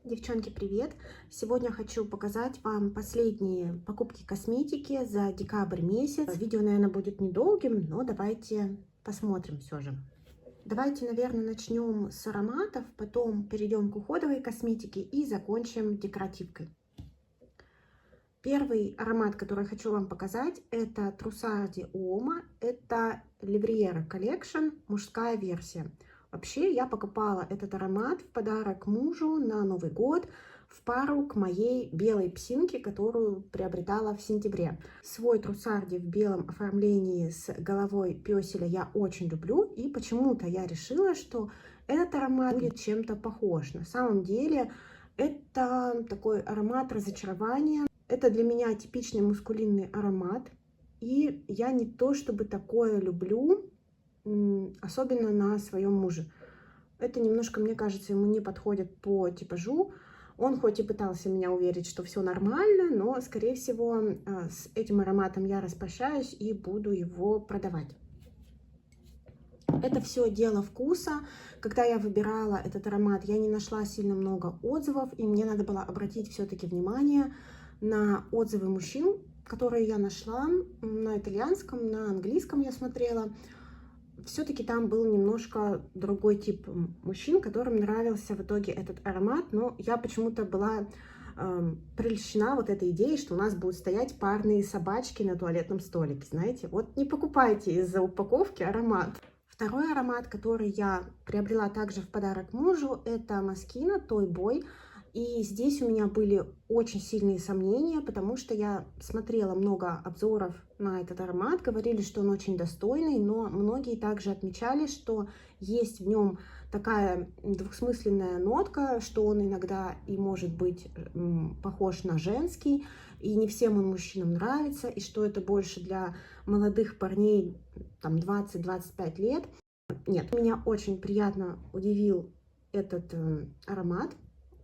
Девчонки, привет! Сегодня хочу показать вам последние покупки косметики за декабрь месяц. Видео, наверное, будет недолгим, но давайте посмотрим все же. Давайте, наверное, начнем с ароматов, потом перейдем к уходовой косметике и закончим декоративкой. Первый аромат, который хочу вам показать, это Trussardi Uomo. Это Livriera Collection, мужская версия. Вообще, я покупала этот аромат в подарок мужу на Новый год в пару к моей белой псинке, которую приобретала в сентябре. Свой Trussardi в белом оформлении с головой пёселя я очень люблю, и почему-то я решила, что этот аромат будет чем-то похож. На самом деле, это такой аромат разочарования. Это для меня типичный мускулинный аромат, и я не то чтобы такое люблю, особенно на своем муже. Это немножко, мне кажется, ему не подходит по типажу. Он хоть и пытался меня уверить, что все нормально, но, скорее всего, с этим ароматом я распрощаюсь и буду его продавать. Это все дело вкуса. Когда я выбирала этот аромат, я не нашла сильно много отзывов, и мне надо было обратить все-таки внимание на отзывы мужчин, которые я нашла на итальянском, на английском я смотрела. Все-таки там был немножко другой тип мужчин, которым нравился в итоге этот аромат, но я почему-то была прельщена вот этой идеей, что у нас будут стоять парные собачки на туалетном столике, знаете. Вот не покупайте из-за упаковки аромат. Второй аромат, который я приобрела также в подарок мужу, это Moschino Toy Boy. И здесь у меня были очень сильные сомнения, потому что я смотрела много обзоров на этот аромат, говорили, что он очень достойный, но многие также отмечали, что есть в нем такая двухсмысленная нотка, что он иногда и может быть похож на женский, и не всем он мужчинам нравится, и что это больше для молодых парней, там 20-25 лет. Нет, меня очень приятно удивил этот аромат.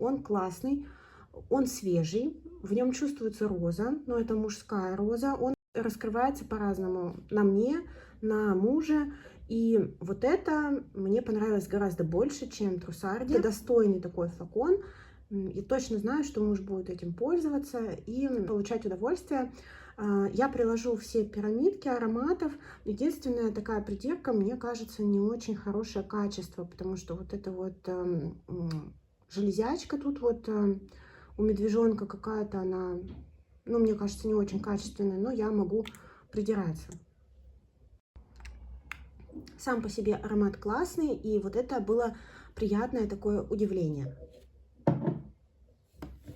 Он классный, он свежий, в нем чувствуется роза, но это мужская роза. Он раскрывается по-разному на мне, на муже. И вот это мне понравилось гораздо больше, чем Trussardi. Это достойный такой флакон. И точно знаю, что муж будет этим пользоваться и получать удовольствие. Я приложу все пирамидки ароматов. Единственная такая придирка, мне кажется, не очень хорошее качество, потому что вот это вот железячка тут вот у медвежонка какая-то, она, ну, мне кажется, не очень качественная, но я могу придираться. Сам по себе аромат классный, и вот это было приятное такое удивление.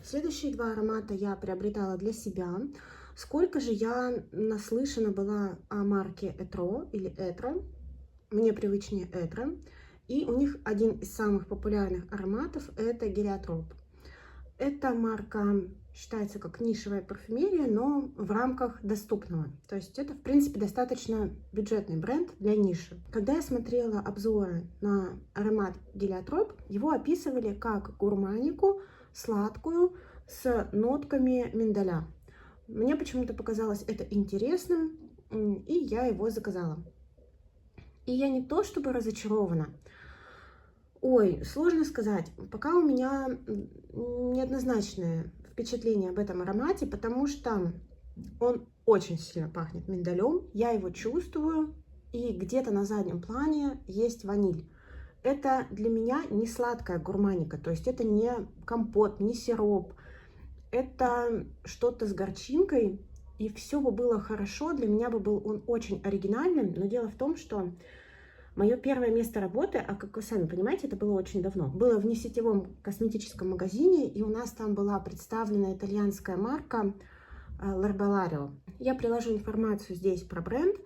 Следующие два аромата я приобретала для себя. Сколько же я наслышана была о марке Etro или Etro, мне привычнее Etro. И у них один из самых популярных ароматов – это Гелиотроп. Эта марка считается как нишевая парфюмерия, но в рамках доступного. То есть это, в принципе, достаточно бюджетный бренд для ниши. Когда я смотрела обзоры на аромат Гелиотроп, его описывали как гурманику, сладкую, с нотками миндаля. Мне почему-то показалось это интересным, и я его заказала. И я не то чтобы разочарована. Ой, сложно сказать. Пока у меня неоднозначное впечатление об этом аромате, потому что он очень сильно пахнет миндалем. Я его чувствую, и где-то на заднем плане есть ваниль. Это для меня не сладкая гурманика, то есть это не компот, не сироп. Это что-то с горчинкой, и все бы было хорошо. Для меня бы был он очень оригинальным, но дело в том, что мое первое место работы, а как вы сами понимаете, это было очень давно, было в несетевом косметическом магазине, и у нас там была представлена итальянская марка L'Herbalario. Я приложу информацию здесь про бренд,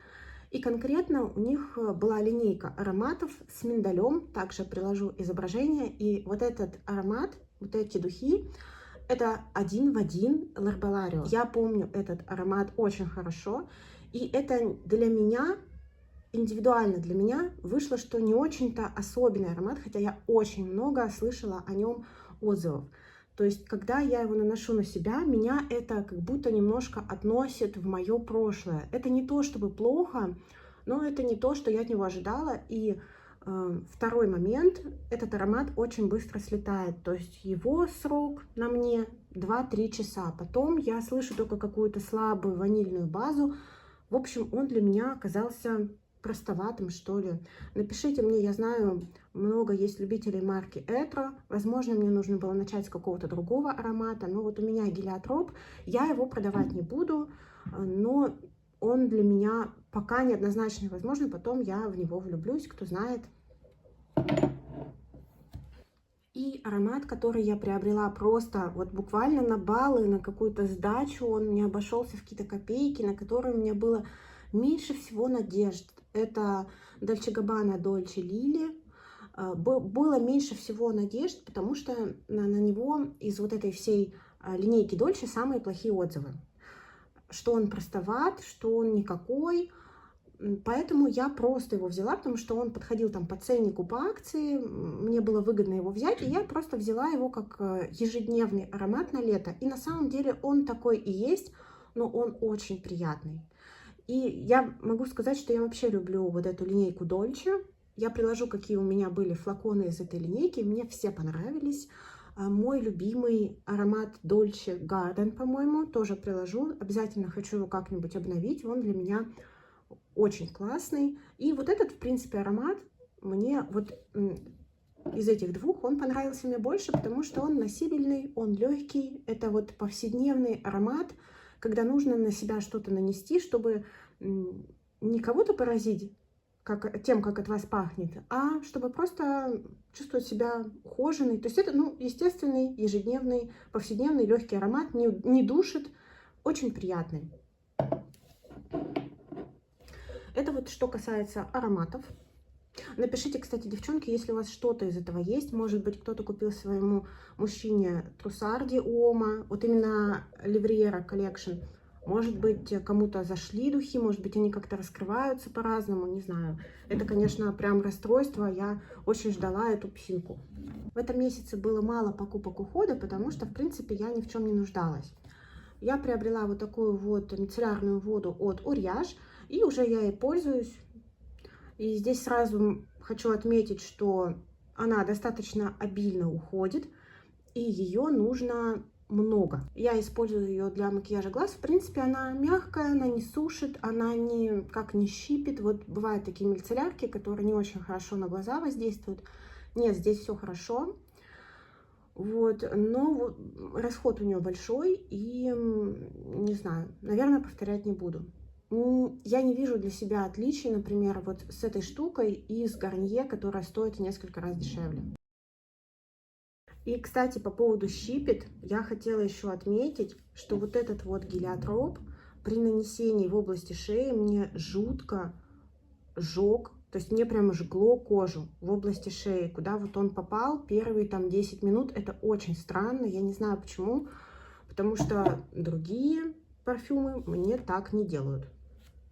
и конкретно у них была линейка ароматов с миндалем, также приложу изображение, и вот этот аромат, вот эти духи, это один в один L'Herbalario. Я помню этот аромат очень хорошо, и это для меня, индивидуально для меня, вышло, что не очень-то особенный аромат, хотя я очень много слышала о нем отзывов. То есть, когда я его наношу на себя, меня это как будто немножко относит в мое прошлое. Это не то чтобы плохо, но это не то, что я от него ожидала. И Второй момент, этот аромат очень быстро слетает, то есть его срок на мне 2-3 часа. Потом я слышу только какую-то слабую ванильную базу. В общем, он для меня оказался простоватым, что ли. Напишите мне, я знаю, много есть любителей марки Etro. Возможно, мне нужно было начать с какого-то другого аромата, но вот у меня гелиотроп, я его продавать не буду, но он для меня пока неоднозначный. Возможно, потом я в него влюблюсь, кто знает. И аромат, который я приобрела просто вот буквально на баллы, на какую-то сдачу, он мне обошелся в какие-то копейки, на которые у меня было меньше всего надежд. Это Dolce Gabbana Dolce Lily. Было меньше всего надежд, потому что на него из вот этой всей линейки Dolce самые плохие отзывы. Что он простоват, что он никакой. Поэтому я просто его взяла, потому что он подходил там по ценнику, по акции. Мне было выгодно его взять, и я просто взяла его как ежедневный аромат на лето. И на самом деле он такой и есть, но он очень приятный. И я могу сказать, что я вообще люблю вот эту линейку Dolce. Я приложу, какие у меня были флаконы из этой линейки. Мне все понравились. Мой любимый аромат Dolce Garden, по-моему, тоже приложу. Обязательно хочу его как-нибудь обновить. Он для меня очень классный. И вот этот, в принципе, аромат мне вот из этих двух он понравился мне больше, потому что он носибельный, он легкий. Это вот повседневный аромат, когда нужно на себя что-то нанести, чтобы не кого-то поразить тем, как от вас пахнет, а чтобы просто чувствовать себя ухоженной. То есть это, ну, естественный, ежедневный, повседневный, легкий аромат, не душит, очень приятный. Это вот что касается ароматов. Напишите, кстати, девчонки, если у вас что-то из этого есть. Может быть, кто-то купил своему мужчине Trussardi Uomo, вот именно Livriera Collection. Может быть, кому-то зашли духи, может быть, они как-то раскрываются по-разному, не знаю. Это, конечно, прям расстройство. Я очень ждала эту псинку. В этом месяце было мало покупок ухода, потому что, в принципе, я ни в чем не нуждалась. Я приобрела вот такую вот мицеллярную воду от Uriage, и уже я ей пользуюсь. И здесь сразу хочу отметить, что она достаточно обильно уходит, и ее нужно много. Я использую ее для макияжа глаз. В принципе, она мягкая, она не сушит, она никак не щипит. Вот бывают такие мицеллярки, которые не очень хорошо на глаза воздействуют. Нет, здесь все хорошо. Вот, но расход у нее большой, и не знаю, наверное, повторять не буду. Я не вижу для себя отличий, например, вот с этой штукой и с Garnier, которая стоит в несколько раз дешевле. И, кстати, по поводу щипет, я хотела еще отметить, что вот этот вот гелиотроп при нанесении в области шеи мне жутко жег. То есть мне прямо жгло кожу в области шеи, куда вот он попал первые там 10 минут. Это очень странно, я не знаю почему, потому что другие парфюмы мне так не делают.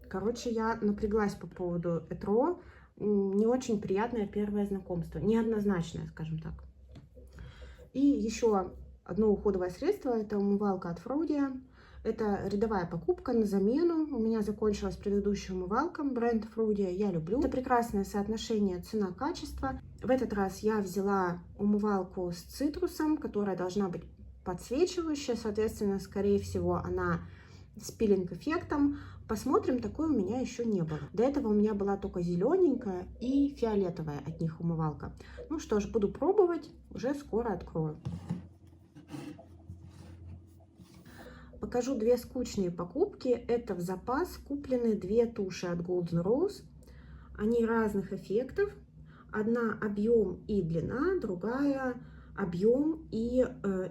Короче, я напряглась по поводу Etro. Не очень приятное первое знакомство, неоднозначное, скажем так. И еще одно уходовое средство, это умывалка от Frudia. Это рядовая покупка на замену. У меня закончилась предыдущая умывалка, бренд Frudia, я люблю. Это прекрасное соотношение цена-качество. В этот раз я взяла умывалку с цитрусом, которая должна быть подсвечивающая, соответственно, скорее всего, она с пилинг-эффектом. Посмотрим, такой у меня еще не было. До этого у меня была только зелененькая и фиолетовая от них умывалка. Ну что ж, буду пробовать, уже скоро открою. Покажу две скучные покупки. Это в запас куплены две туши от Golden Rose. Они разных эффектов. Одна объем и длина, другая объем и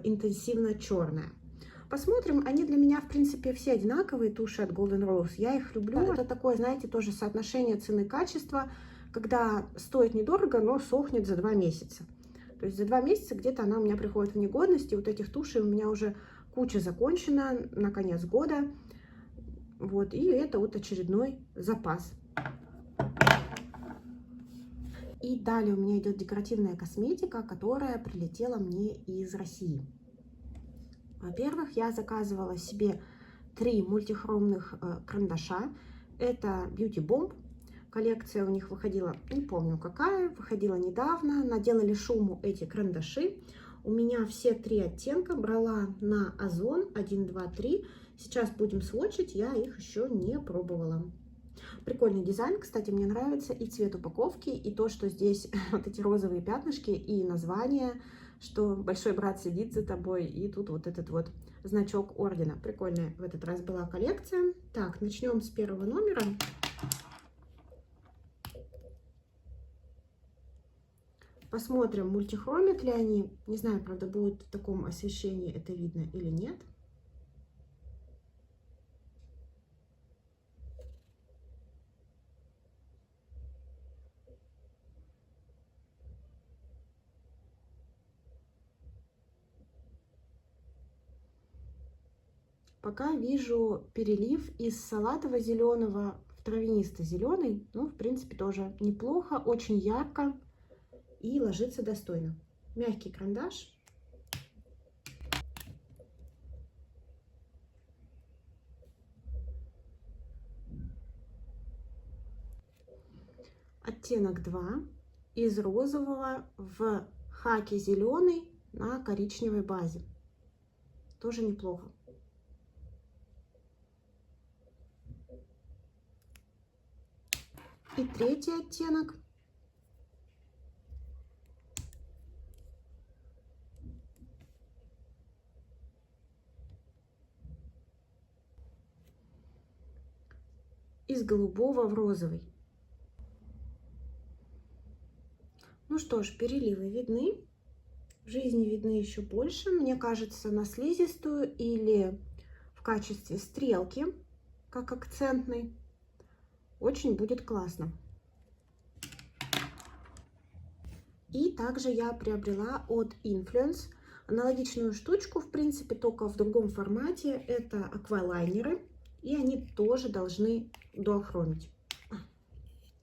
интенсивно черная. Посмотрим, они для меня, в принципе, все одинаковые, туши от Golden Rose. Я их люблю. Это такое, знаете, тоже соотношение цены-качества, когда стоит недорого, но сохнет за 2 месяца. То есть за 2 месяца где-то она у меня приходит в негодность, и вот этих тушей у меня уже куча закончена на конец года. Вот, и это вот очередной запас. И далее у меня идет декоративная косметика, которая прилетела мне из России. Во-первых, я заказывала себе 3 мультихромных карандаша. Это Beauty Bomb, коллекция у них выходила, не помню какая, выходила недавно. Наделали шуму эти карандаши. У меня все 3 оттенка, брала на Озон 1, 2, 3. Сейчас будем сводчить, я их еще не пробовала. Прикольный дизайн, кстати, мне нравится и цвет упаковки, и то, что здесь вот эти розовые пятнышки, и название, что большой брат сидит за тобой, и тут вот этот вот значок ордена. Прикольная в этот раз была коллекция. Так, начнем с первого номера. Посмотрим, мультихромят ли они. Не знаю, правда, будет в таком освещении это видно или нет. Пока вижу перелив из салатово-зеленого в травянисто-зеленый. Ну, в принципе, тоже неплохо, очень ярко и ложится достойно. Мягкий карандаш. Оттенок 2 из розового в хаки зеленый на коричневой базе. Тоже неплохо. И третий оттенок. Из голубого в розовый. Ну что ж, переливы видны. В жизни видны еще больше. Мне кажется, на слизистую или в качестве стрелки, как акцентный, очень будет классно. И также я приобрела от Influence аналогичную штучку, в принципе, только в другом формате. Это аквалайнеры, и они тоже должны доохромить.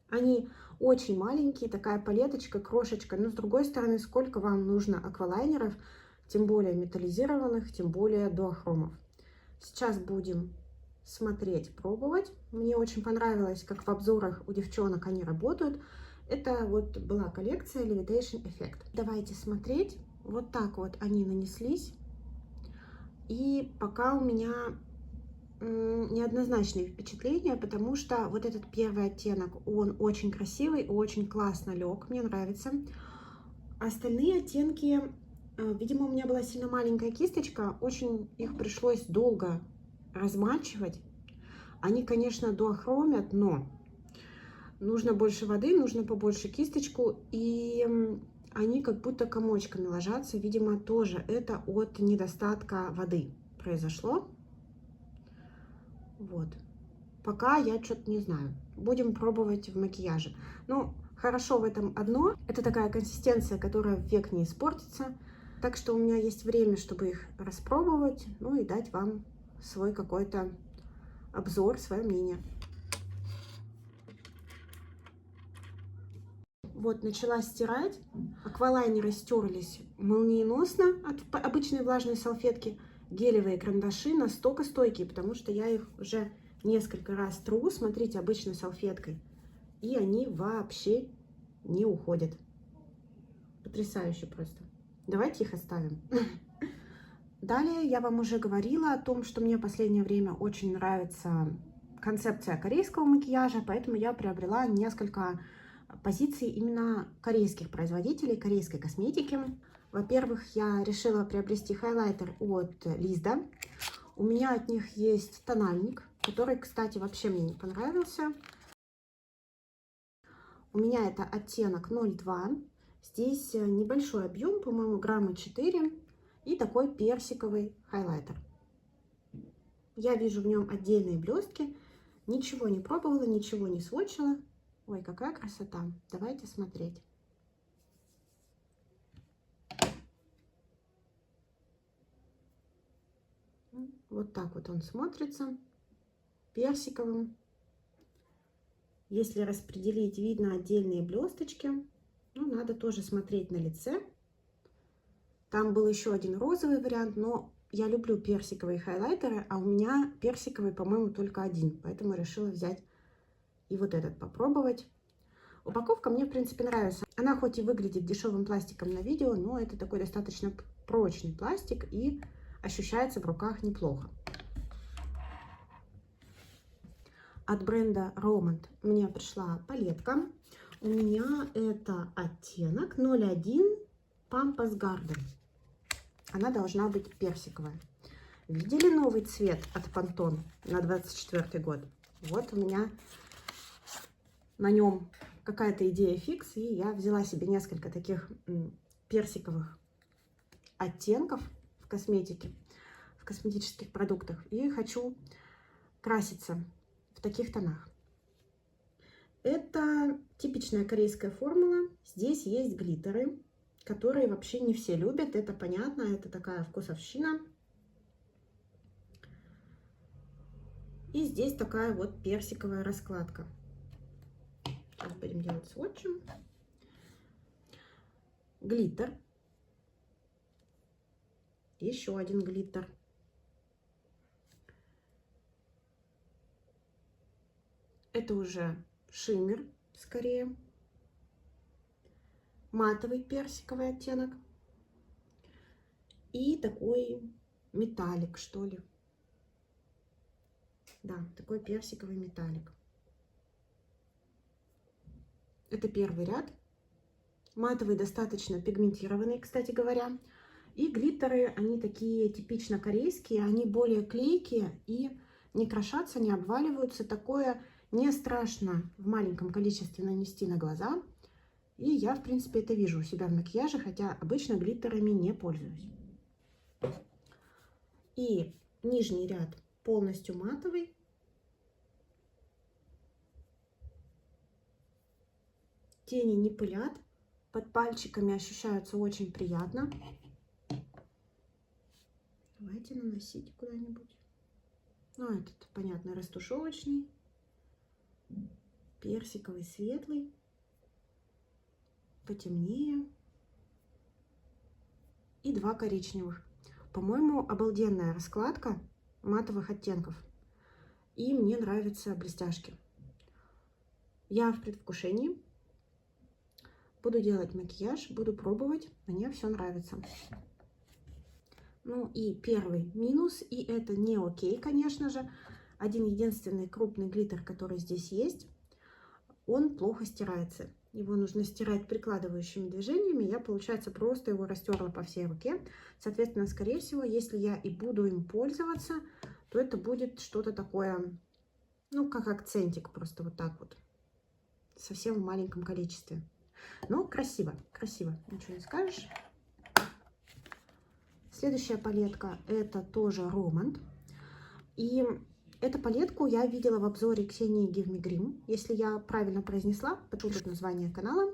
Они очень маленькие, такая палеточка, крошечка. Но с другой стороны, сколько вам нужно аквалайнеров, тем более металлизированных, тем более дуохромов. Сейчас будем смотреть, пробовать. Мне очень понравилось, как в обзорах у девчонок они работают. Это вот была коллекция Levitation Effect. Давайте смотреть. Вот так вот они нанеслись. И пока у меня неоднозначные впечатления, потому что вот этот первый оттенок, он очень красивый, очень классно лег, мне нравится. Остальные оттенки, видимо, у меня была сильно маленькая кисточка, очень их пришлось долго размачивать. Они, конечно, дуохромят, но нужно больше воды, нужно побольше кисточку, и они как будто комочками ложатся. Видимо, тоже это от недостатка воды произошло. Вот. Пока я что-то не знаю. Будем пробовать в макияже. Ну, хорошо в этом одно. Это такая консистенция, которая век не испортится. Так что у меня есть время, чтобы их распробовать. Ну и дать вам свой какой-то обзор, свое мнение. Вот, начала стирать. Аквалайнеры стерлись молниеносно от обычной влажной салфетки. Гелевые карандаши настолько стойкие, потому что я их уже несколько раз тру, смотрите, обычной салфеткой. И они вообще не уходят. Потрясающе просто. Давайте их оставим. Далее я вам уже говорила о том, что мне в последнее время очень нравится концепция корейского макияжа, поэтому я приобрела несколько позиций именно корейских производителей, корейской косметики. Во-первых, я решила приобрести хайлайтер от Лизда. У меня от них есть тональник, который, кстати, вообще мне не понравился. У меня это оттенок 02. Здесь небольшой объем, по-моему, грамма 4. И такой персиковый хайлайтер. Я вижу в нем отдельные блестки. Ничего не пробовала, ничего не сводчила. Ой, какая красота. Давайте смотреть. Вот так вот он смотрится. Персиковым. Если распределить, видно отдельные блесточки. Ну, надо тоже смотреть на лице. Там был еще один розовый вариант, но я люблю персиковые хайлайтеры, а у меня персиковый, по-моему, только один. Поэтому решила взять и вот этот попробовать. Упаковка мне, в принципе, нравится. Она хоть и выглядит дешевым пластиком на видео, но это такой достаточно прочный пластик и ощущается в руках неплохо. От бренда Romand мне пришла палетка. У меня это оттенок 01 Pampas Garden. Она должна быть персиковая. Видели новый цвет от Pantone на 24 год? Вот у меня на нем какая-то идея фикс, и я взяла себе несколько таких персиковых оттенков в косметике, в косметических продуктах, и хочу краситься в таких тонах. Это типичная корейская формула. Здесь есть глиттеры, которые вообще не все любят, это понятно, это такая вкусовщина. И здесь такая вот персиковая раскладка. Сейчас будем делать сводчем. Глиттер. Еще один глиттер. Это уже шиммер, скорее. Матовый персиковый оттенок. И такой металлик, что ли. Да, такой персиковый металлик. Это первый ряд. Матовый достаточно пигментированный, кстати говоря. И глиттеры, они такие типично корейские, они более клейкие и не крошатся, не обваливаются. Такое не страшно в маленьком количестве нанести на глаза. И я, в принципе, это вижу у себя в макияже, хотя обычно глиттерами не пользуюсь. И нижний ряд полностью матовый. Тени не пылят, под пальчиками ощущаются очень приятно. Давайте наносить куда-нибудь. Ну, этот, понятно, растушевочный, персиковый, светлый, потемнее и два коричневых. По-моему, обалденная раскладка матовых оттенков. И мне нравятся блестяшки. Я в предвкушении. Буду делать макияж, буду пробовать. Мне все нравится. Ну и первый минус, и это не окей, конечно же. Один единственный крупный глиттер, который здесь есть, он плохо стирается. Его нужно стирать прикладывающими движениями. Я, получается, просто его растерла по всей руке. Соответственно, скорее всего, если я и буду им пользоваться, то это будет что-то такое, ну, как акцентик, просто вот так вот. Совсем в маленьком количестве. Но красиво, красиво, ничего не скажешь. Следующая палетка, это тоже Romand. И эту палетку я видела в обзоре Ксении Give Me Green, если я правильно произнесла, тут название канала.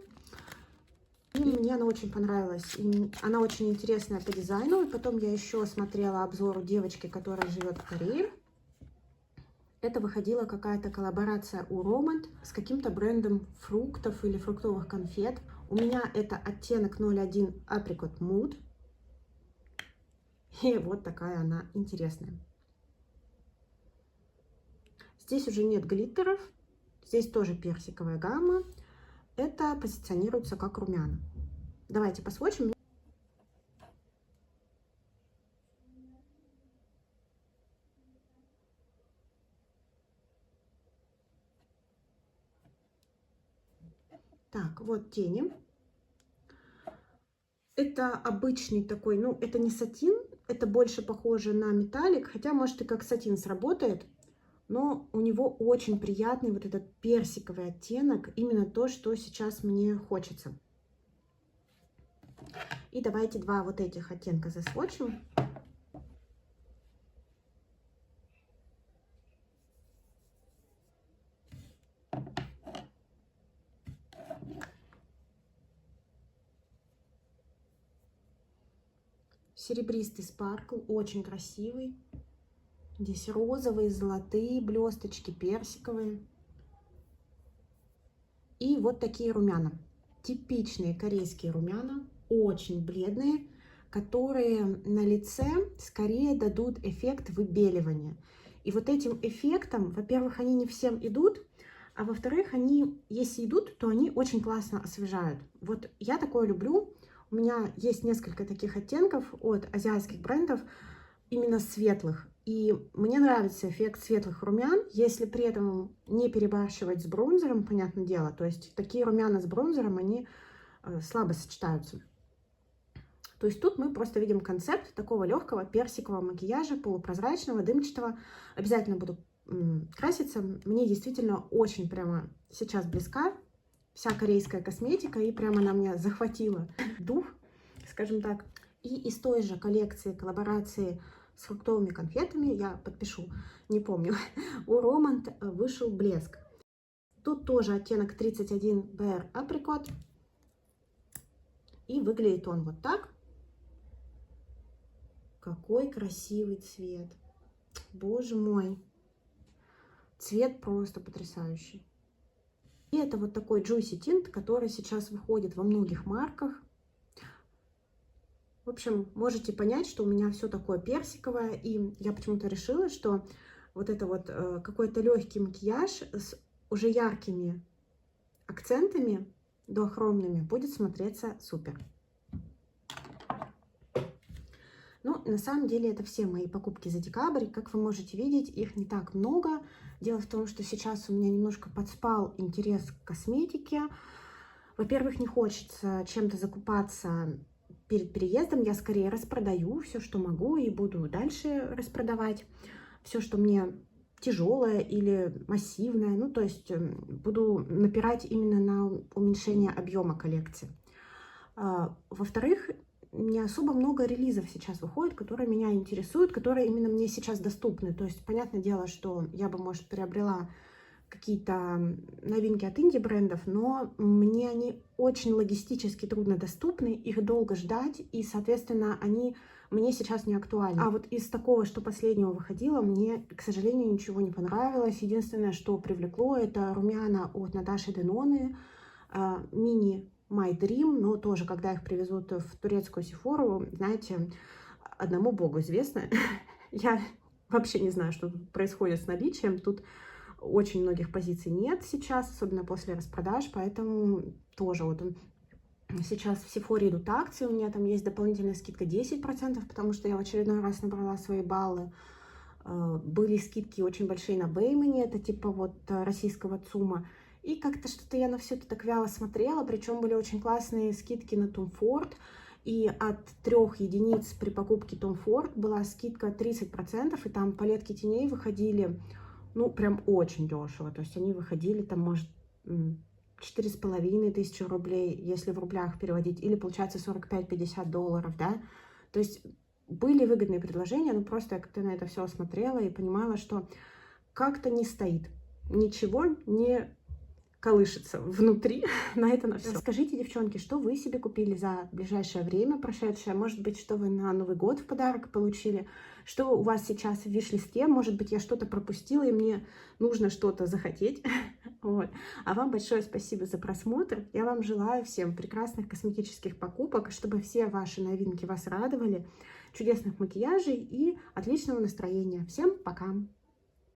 И мне она очень понравилась. И она очень интересная по дизайну. И потом я еще смотрела обзор девочки, которая живет в Корее. Это выходила какая-то коллаборация у Romand с каким-то брендом фруктов или фруктовых конфет. У меня это оттенок 01 Apricot Mood. И вот такая она интересная. Здесь уже нет глиттеров. Здесь тоже персиковая гамма. Это позиционируется как румяна. Давайте посводчим. Так, вот тени. Это обычный такой, ну, это не сатин, это больше похоже на металлик, хотя, может, и как сатин сработает, но у него очень приятный вот этот персиковый оттенок, именно то, что сейчас мне хочется. И давайте два вот этих оттенка засводчим. Серебристый спаркл, очень красивый. Здесь розовые, золотые блесточки, персиковые. И вот такие румяна. Типичные корейские румяна, очень бледные, которые на лице скорее дадут эффект выбеливания. И вот этим эффектом, во-первых, они не всем идут, А во-вторых, они, если идут, то они очень классно освежают. Вот я такое люблю. У меня есть несколько таких оттенков от азиатских брендов, именно светлых. И мне нравится эффект светлых румян, если при этом не перебарщивать с бронзером, понятное дело. То есть такие румяна с бронзером, они слабо сочетаются. То есть тут мы просто видим концепт такого легкого персикового макияжа, полупрозрачного, дымчатого. Обязательно буду краситься. Мне действительно очень прямо сейчас близка вся корейская косметика, и прямо она меня захватила дух, скажем так. И из той же коллекции, коллаборации с фруктовыми конфетами, я подпишу, не помню, у Романд вышел блеск. Тут тоже оттенок 31 Bear Apricot. И выглядит он вот так. Какой красивый цвет. Боже мой. Цвет просто потрясающий. И это вот такой Juicy Tint, который сейчас выходит во многих марках. В общем, можете понять, что у меня все такое персиковое. И я почему-то решила, что вот это вот какой-то легкий макияж с уже яркими акцентами, дуохромными, будет смотреться супер. Ну, на самом деле, это все мои покупки за декабрь. Как вы можете видеть, их не так много. Дело в том, что сейчас у меня немножко подспал интерес к косметике. Во-первых, не хочется чем-то закупаться перед переездом. Я скорее распродаю все, что могу, и буду дальше распродавать. Все, что мне тяжелое или массивное. Ну, то есть буду напирать именно на уменьшение объема коллекции. Во-вторых, не особо много релизов сейчас выходит, которые меня интересуют, которые именно мне сейчас доступны. То есть, понятное дело, что я бы, может, приобрела какие-то новинки от инди-брендов, но мне они очень логистически трудно доступны, их долго ждать, и, соответственно, они мне сейчас не актуальны. А вот из такого, что последнего выходило, мне, к сожалению, ничего не понравилось. Единственное, что привлекло, это румяна от Наташи Деноны, мини My Dream, но тоже, когда их привезут в турецкую Сефору, знаете, одному богу известно. Я вообще не знаю, что тут происходит с наличием. Тут очень многих позиций нет сейчас, особенно после распродаж, поэтому тоже вот сейчас в Сефоре идут акции, у меня там есть дополнительная скидка 10%, потому что я в очередной раз набрала свои баллы. Были скидки очень большие на Беймане, это типа вот российского ЦУМа. И как-то что-то я на все это так вяло смотрела, причем были очень классные скидки на Tom Ford. И от 3 единиц при покупке Tom Ford была скидка 30%, и там палетки теней выходили, ну, прям очень дешево. То есть они выходили там, может, 4500 рублей, если в рублях переводить, или, получается, 45-50 долларов, да. То есть были выгодные предложения, но просто я как-то на это все смотрела и понимала, что как-то не стоит, ничего не колышется внутри на это на все. Скажите, девчонки, что вы себе купили за ближайшее время прошедшее? Может быть, что вы на Новый год в подарок получили? Что у вас сейчас в виш-листе? Может быть, я что-то пропустила, и мне нужно что-то захотеть. Вот. А вам большое спасибо за просмотр. Я вам желаю всем прекрасных косметических покупок, чтобы все ваши новинки вас радовали, чудесных макияжей и отличного настроения. Всем пока!